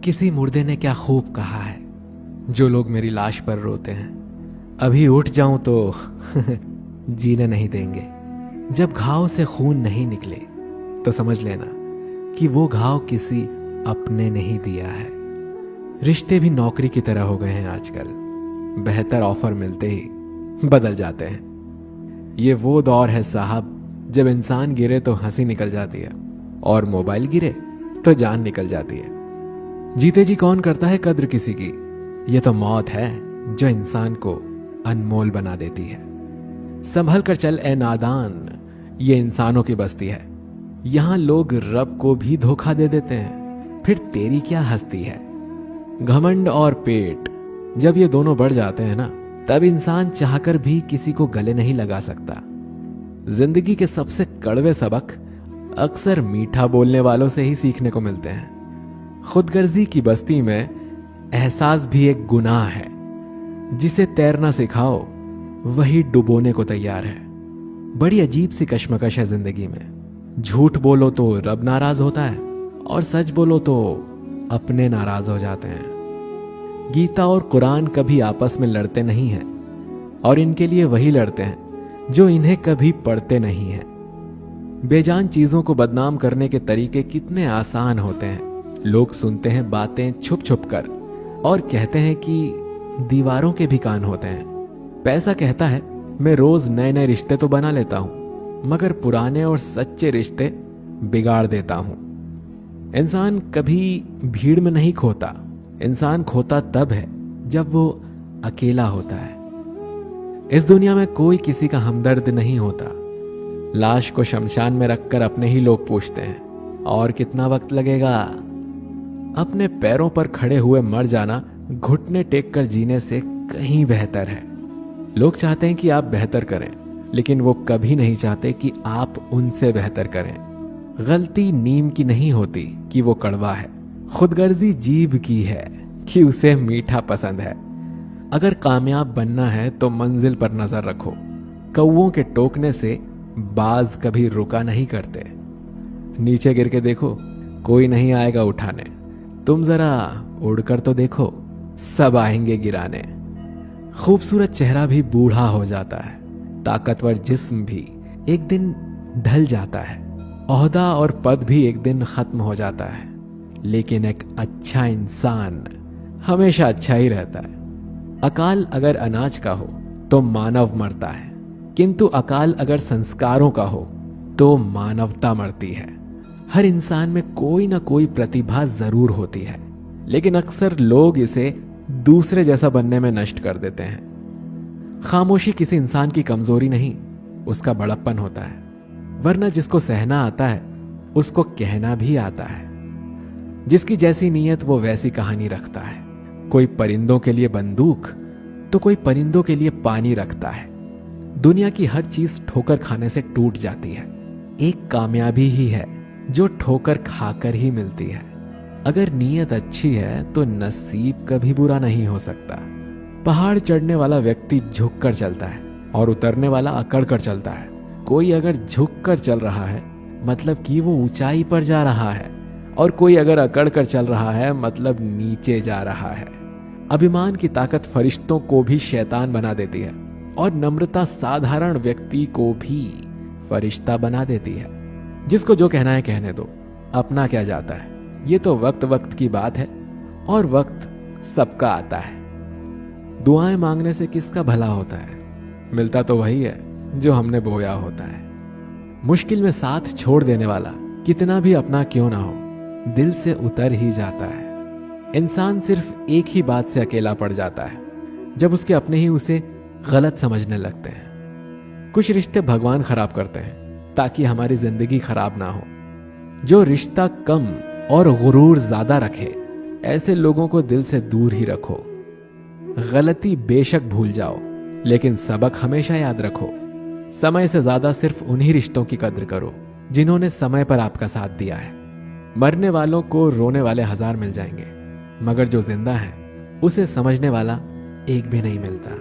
किसी मुर्दे ने क्या खूब कहा है, जो लोग मेरी लाश पर रोते हैं, अभी उठ जाऊं तो जीने नहीं देंगे। जब घाव से खून नहीं निकले तो समझ लेना कि वो घाव किसी अपने ने ही दिया है। रिश्ते भी नौकरी की तरह हो गए हैं आजकल, बेहतर ऑफर मिलते ही बदल जाते हैं। ये वो दौर है साहब, जब इंसान गिरे तो हंसी निकल जाती है और मोबाइल गिरे तो जान निकल जाती है। जीते जी कौन करता है कद्र किसी की? ये तो मौत है जो इंसान को अनमोल बना देती है। संभल कर चल ए नादान, ये इंसानों की बस्ती है। यहां लोग रब को भी धोखा दे देते हैं, फिर तेरी क्या हस्ती है। घमंड और पेट जब ये दोनों बढ़ जाते हैं ना, तब इंसान चाहकर भी किसी को गले नहीं लगा सकता। जिंदगी के सबसे कड़वे सबक अक्सर मीठा बोलने वालों से ही सीखने को मिलते हैं। खुदगर्जी की बस्ती में एहसास भी एक गुनाह है। जिसे तैरना सिखाओ वही डुबोने को तैयार है। बड़ी अजीब सी कश्मकश है जिंदगी में। झूठ बोलो तो रब नाराज होता है और सच बोलो तो अपने नाराज हो जाते हैं। गीता और कुरान कभी आपस में लड़ते नहीं हैं, और इनके लिए वही लड़ते हैं जो इन्हें कभी पढ़ते नहीं हैं। बेजान चीजों को बदनाम करने के तरीके कितने आसान होते हैं। लोग सुनते हैं बातें छुप छुप कर और कहते हैं कि दीवारों के भी कान होते हैं। पैसा कहता है मैं रोज नए नए रिश्ते तो बना लेता हूं, मगर पुराने और सच्चे रिश्ते बिगाड़ देता हूं। इंसान कभी भीड़ में नहीं खोता, इंसान खोता तब है जब वो अकेला होता है। इस दुनिया में कोई किसी का हमदर्द नहीं होता। लाश को शमशान में रखकर अपने ही लोग पूछते हैं और कितना वक्त लगेगा। अपने पैरों पर खड़े हुए मर जाना घुटने टेक कर जीने से कहीं बेहतर है। लोग चाहते हैं कि आप बेहतर करें, लेकिन वो कभी नहीं चाहते कि आप उनसे बेहतर करें। गलती नीम की नहीं होती कि वो कड़वा है, खुदगर्जी जीभ की है कि उसे मीठा पसंद है। अगर कामयाब बनना है तो मंजिल पर नजर रखो। कौवों के टोकने से बाज कभी रुका नहीं करते। नीचे गिर के देखो, कोई नहीं आएगा उठाने। तुम जरा उड़कर तो देखो, सब आएंगे गिराने। खूबसूरत चेहरा भी बूढ़ा हो जाता है, ताकतवर जिस्म भी एक दिन ढल जाता है, ओहदा और पद भी एक दिन खत्म हो जाता है, लेकिन एक अच्छा इंसान हमेशा अच्छा ही रहता है। अकाल अगर अनाज का हो तो मानव मरता है, किंतु अकाल अगर संस्कारों का हो तो मानवता मरती है। हर इंसान में कोई ना कोई प्रतिभा जरूर होती है, लेकिन अक्सर लोग इसे दूसरे जैसा बनने में नष्ट कर देते हैं। खामोशी किसी इंसान की कमजोरी नहीं, उसका बड़प्पन होता है। वरना जिसको सहना आता है उसको कहना भी आता है। जिसकी जैसी नीयत वो वैसी कहानी रखता है। कोई परिंदों के लिए बंदूक तो कोई परिंदों के लिए पानी रखता है। दुनिया की हर चीज ठोकर खाने से टूट जाती है। एक कामयाबी ही है जो ठोकर खाकर ही मिलती है। अगर नीयत अच्छी है तो नसीब कभी बुरा नहीं हो सकता। पहाड़ चढ़ने वाला व्यक्ति झुक कर चलता है और उतरने वाला अकड़ कर चलता है। कोई अगर झुक कर चल रहा है मतलब कि वो ऊंचाई पर जा रहा है, और कोई अगर अकड़ कर चल रहा है मतलब नीचे जा रहा है। अभिमान की ताकत फरिश्तों को भी शैतान बना देती है, और नम्रता साधारण व्यक्ति को भी फरिश्ता बना देती है। जिसको जो कहना है कहने दो, अपना क्या जाता है। ये तो वक्त वक्त की बात है, और वक्त सबका आता है। दुआएं मांगने से किसका भला होता है? मिलता तो वही है जो हमने बोया होता है। मुश्किल में साथ छोड़ देने वाला कितना भी अपना क्यों ना हो, दिल से उतर ही जाता है। इंसान सिर्फ एक ही बात से अकेला पड़ जाता है, जब उसके अपने ही उसे गलत समझने लगते हैं। कुछ रिश्ते भगवान खराब करते हैं ताकि हमारी जिंदगी खराब ना हो। जो रिश्ता कम और गुरूर ज्यादा रखे, ऐसे लोगों को दिल से दूर ही रखो। गलती बेशक भूल जाओ, लेकिन सबक हमेशा याद रखो। समय से ज्यादा सिर्फ उन्हीं रिश्तों की कद्र करो जिन्होंने समय पर आपका साथ दिया है। मरने वालों को रोने वाले 1000 मिल जाएंगे, मगर जो जिंदा है उसे समझने वाला एक भी नहीं मिलता।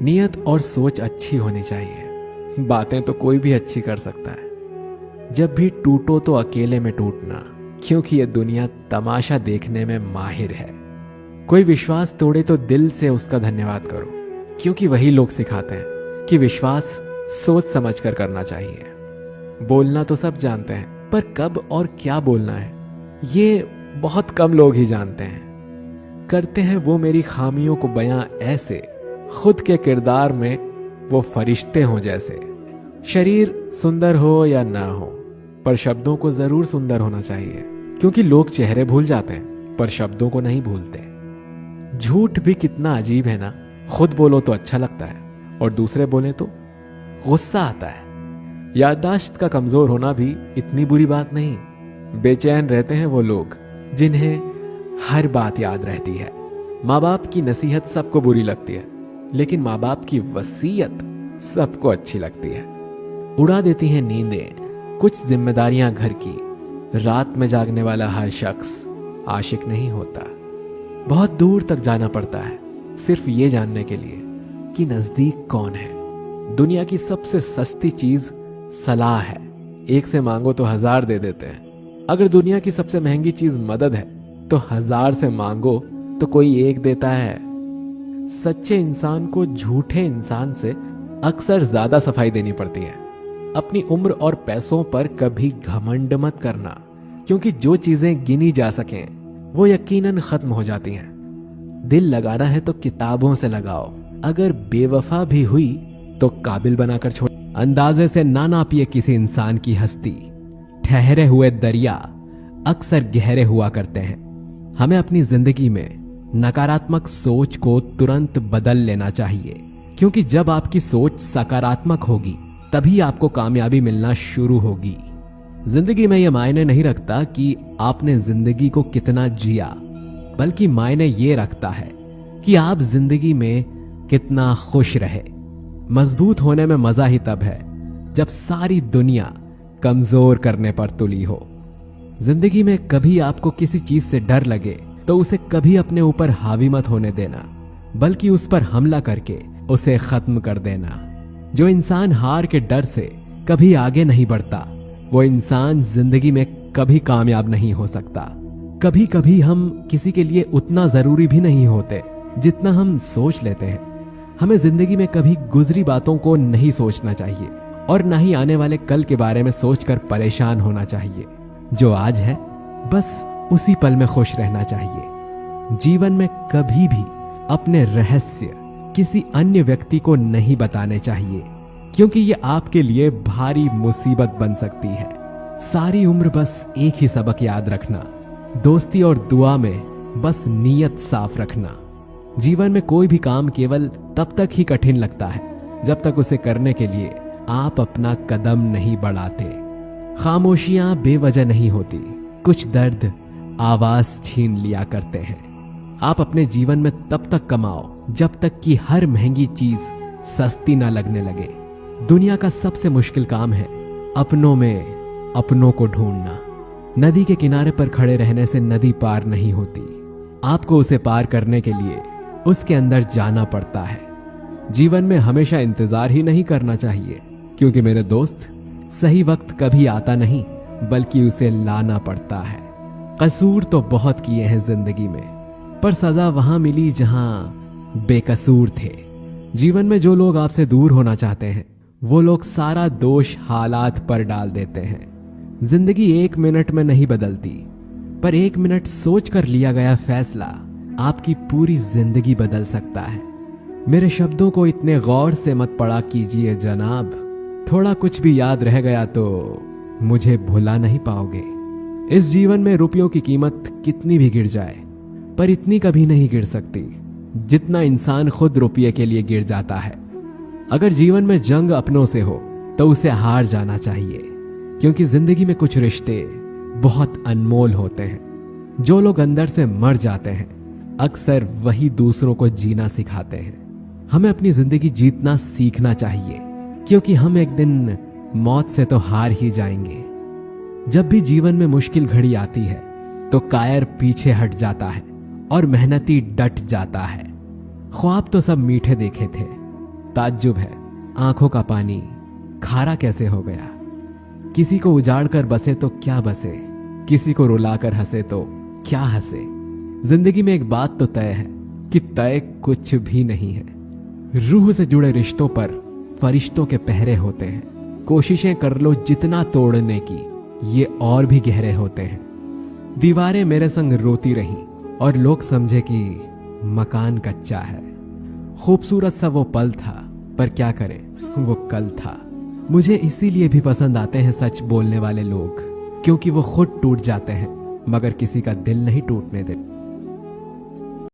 नियत और सोच अच्छी होनी चाहिए। बातें तो कोई भी अच्छी कर सकता है। जब भी टूटो तो अकेले में टूटना, क्योंकि ये दुनिया तमाशा देखने में माहिर है। कोई विश्वास तोड़े तो दिल से उसका धन्यवाद करो, क्योंकि वही लोग सिखाते हैं कि विश्वास सोच समझ कर करना चाहिए। बोलना तो सब जानते हैं, पर कब और क्या बोलना है ये बहुत कम लोग ही जानते हैं। करते हैं वो मेरी खामियों को बयां ऐसे, खुद के किरदार में वो फरिश्ते हों जैसे। शरीर सुंदर हो या ना हो, पर शब्दों को जरूर सुंदर होना चाहिए, क्योंकि लोग चेहरे भूल जाते हैं पर शब्दों को नहीं भूलते। झूठ भी कितना अजीब है ना, खुद बोलो तो अच्छा लगता है और दूसरे बोले तो गुस्सा आता है। याददाश्त का कमजोर होना भी इतनी बुरी बात नहीं। बेचैन रहते हैं वो लोग जिन्हें हर बात याद रहती है। माँ बाप की नसीहत सबको बुरी लगती है, लेकिन माँ बाप की वसीयत सबको अच्छी लगती है। उड़ा देती हैं नींदें कुछ जिम्मेदारियां घर की। रात में जागने वाला हर शख्स आशिक नहीं होता। बहुत दूर तक जाना पड़ता है सिर्फ ये जानने के लिए कि नजदीक कौन है। दुनिया की सबसे सस्ती चीज सलाह है। एक से मांगो तो 1000 दे देते हैं। अगर दुनिया की सबसे महंगी चीज मदद है तो 1000 से मांगो तो कोई एक देता है। सच्चे इंसान को झूठे इंसान से अक्सर ज्यादा सफाई देनी पड़ती है। अपनी उम्र और पैसों पर कभी घमंड मत करना, क्योंकि जो चीजें गिनी जा सकें वो यकीनन खत्म हो जाती हैं। दिल लगाना है तो किताबों से लगाओ। अगर बेवफा भी हुई तो काबिल बनाकर छोड़। अंदाजे से ना नापिए किसी इंसान की हस्ती। ठहरे हुए दरिया अक्सर गहरे हुआ करते हैं। हमें अपनी जिंदगी में नकारात्मक सोच को तुरंत बदल लेना चाहिए, क्योंकि जब आपकी सोच सकारात्मक होगी तभी आपको कामयाबी मिलना शुरू होगी। जिंदगी में यह मायने नहीं रखता कि आपने जिंदगी को कितना जिया, बल्कि मायने ये रखता है कि आप जिंदगी में कितना खुश रहे। मजबूत होने में मजा ही तब है जब सारी दुनिया कमजोर करने पर तुली हो। जिंदगी में कभी आपको किसी चीज से डर लगे तो उसे कभी अपने ऊपर हावी मत होने देना, बल्कि उस पर हमला करके उसे खत्म कर देना। जो इंसान हार के डर से कभी आगे नहीं बढ़ता, वो इंसान जिंदगी में कभी कामयाब नहीं हो सकता। कभी कभी हम किसी के लिए उतना जरूरी भी नहीं होते जितना हम सोच लेते हैं। हमें जिंदगी में कभी गुजरी बातों को नहीं सोचना चाहिए और ना ही आने वाले कल के बारे में सोचकर परेशान होना चाहिए। जो आज है बस उसी पल में खुश रहना चाहिए। जीवन में कभी भी अपने रहस्य किसी अन्य व्यक्ति को नहीं बताने चाहिए, क्योंकि ये आपके लिए भारी मुसीबत बन सकती है। सारी उम्र बस एक ही सबक याद रखना, दोस्ती और दुआ में बस नीयत साफ रखना। जीवन में कोई भी काम केवल तब तक ही कठिन लगता है जब तक उसे करने के लिए आप अपना कदम नहीं बढ़ाते। खामोशियां बेवजह नहीं होती, कुछ दर्द आवाज छीन लिया करते हैं। आप अपने जीवन में तब तक कमाओ जब तक कि हर महंगी चीज सस्ती ना लगने लगे। दुनिया का सबसे मुश्किल काम है अपनों में अपनों को ढूंढना। नदी के किनारे पर खड़े रहने से नदी पार नहीं होती। आपको उसे पार करने के लिए उसके अंदर जाना पड़ता है। जीवन में हमेशा इंतजार ही नहीं करना चाहिए, क्योंकि मेरे दोस्त सही वक्त कभी आता नहीं, बल्कि उसे लाना पड़ता है। कसूर तो बहुत किए हैं जिंदगी में, पर सजा वहां मिली जहां बेकसूर थे। जीवन में जो लोग आपसे दूर होना चाहते हैं वो लोग सारा दोष हालात पर डाल देते हैं। जिंदगी 1 मिनट में नहीं बदलती, पर 1 मिनट सोच कर लिया गया फैसला आपकी पूरी जिंदगी बदल सकता है। मेरे शब्दों को इतने गौर से मत पढ़ा कीजिए जनाब, थोड़ा कुछ भी याद रह गया तो मुझे भुला नहीं पाओगे। इस जीवन में रुपयों की कीमत कितनी भी गिर जाए, पर इतनी कभी नहीं गिर सकती जितना इंसान खुद रुपये के लिए गिर जाता है। अगर जीवन में जंग अपनों से हो तो उसे हार जाना चाहिए, क्योंकि जिंदगी में कुछ रिश्ते बहुत अनमोल होते हैं। जो लोग अंदर से मर जाते हैं अक्सर वही दूसरों को जीना सिखाते हैं। हमें अपनी जिंदगी जीतना सीखना चाहिए, क्योंकि हम एक दिन मौत से तो हार ही जाएंगे। जब भी जीवन में मुश्किल घड़ी आती है तो कायर पीछे हट जाता है और मेहनती डट जाता है। ख्वाब तो सब मीठे देखे थे, ताज्जुब है आंखों का पानी खारा कैसे हो गया। किसी को उजाड़ कर बसे तो क्या बसे, किसी को रुलाकर हंसे तो क्या हंसे। जिंदगी में एक बात तो तय है कि तय कुछ भी नहीं है। रूह से जुड़े रिश्तों पर फरिश्तों के पहरे होते हैं। कोशिशें कर लो जितना तोड़ने की, ये और भी गहरे होते हैं। दीवारें मेरे संग रोती रहीं और लोग समझे कि मकान कच्चा है। खूबसूरत सा वो पल था, पर क्या करें, वो कल था। मुझे इसीलिए भी पसंद आते हैं सच बोलने वाले लोग, क्योंकि वो खुद टूट जाते हैं मगर किसी का दिल नहीं टूटने देते।